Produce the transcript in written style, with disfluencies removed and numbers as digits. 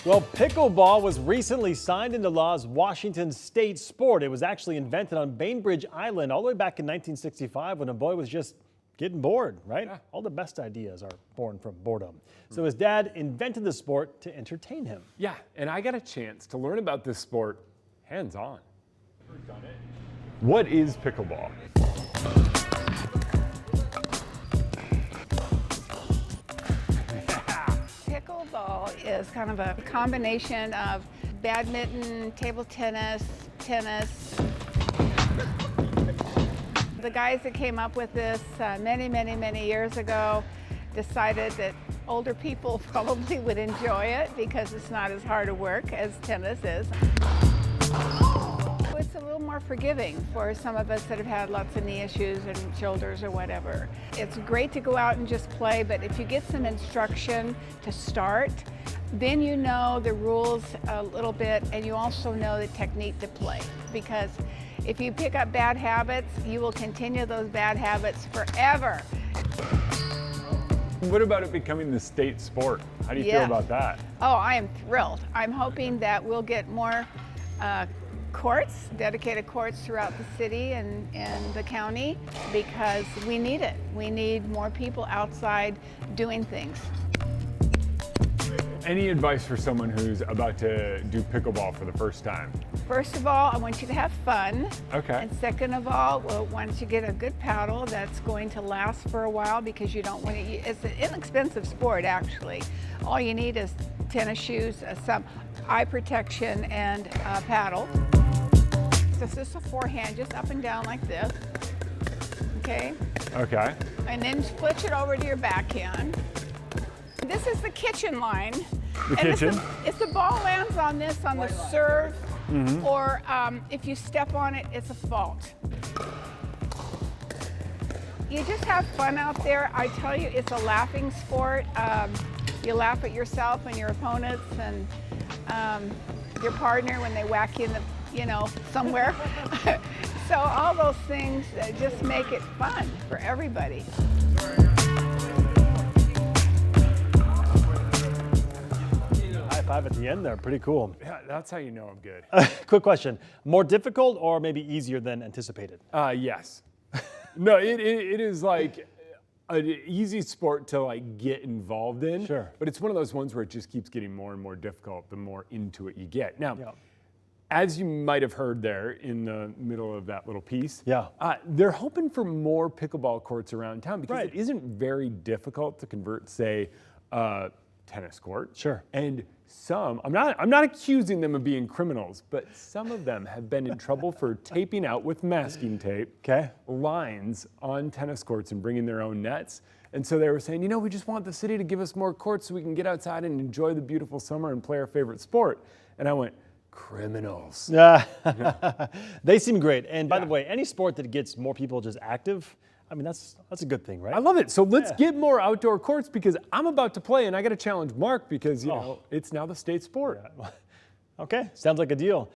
Well, pickleball was recently signed into law as Washington's state sport. It was actually invented on Bainbridge Island all the way back in 1965 when a boy was just getting bored, right? Yeah. All the best ideas are born from boredom. So his dad invented the sport to entertain him. Yeah, and I got a chance to learn about this sport hands-on. What is pickleball? Pickleball is kind of a combination of badminton, table tennis, tennis. The guys that came up with this many years ago decided that older people probably would enjoy it because it's not as hard a work as tennis is. It's a little more forgiving for some of us that have had lots of knee issues and shoulders or whatever. It's great to go out and just play, but if you get some instruction to start, then you know the rules a little bit and you also know the technique to play. Because if you pick up bad habits, you will continue those bad habits forever. What about it becoming the state sport? How do you feel about that? Oh, I am thrilled. I'm hoping that we'll get more courts, dedicated courts throughout the city and the county because we need it. We need more people outside doing things. Any advice for someone who's about to do pickleball for the first time? First of all, I want you to have fun. Okay. And second of all, well, once you get a good paddle that's going to last for a while because you don't want to, it's an inexpensive sport actually. All you need is tennis shoes, some eye protection, and a paddle. This is a forehand, just up and down like this. Okay? Okay. And then switch it over to your backhand. This is the kitchen line. The kitchen? If the ball lands on this on the serve, or if you step on it, it's a fault. You just have fun out there. I tell you, it's a laughing sport. You laugh at yourself and your opponents and your partner when they whack you in the, somewhere. So all those things just make it fun for everybody. High five at the end there, pretty cool. Yeah, that's how you know I'm good. Quick question, more difficult or maybe easier than anticipated? Yes. No, it is like an easy sport to like get involved in. Sure. But it's one of those ones where it just keeps getting more and more difficult the more into it you get. Now, as you might have heard there in the middle of that little piece, they're hoping for more pickleball courts around town because it isn't very difficult to convert, say, tennis court. Sure. And some, I'm not accusing them of being criminals, but some of them have been in trouble for taping out with masking tape lines on tennis courts and bringing their own nets. And so they were saying, we just want the city to give us more courts so we can get outside and enjoy the beautiful summer and play our favorite sport. And I went, criminals. Yeah, they seem great. And by the way, any sport that gets more people just active, I mean, that's a good thing, right? I love it. So let's get more outdoor courts because I'm about to play and I got to challenge Mark because, it's now the state sport. Okay, sounds like a deal.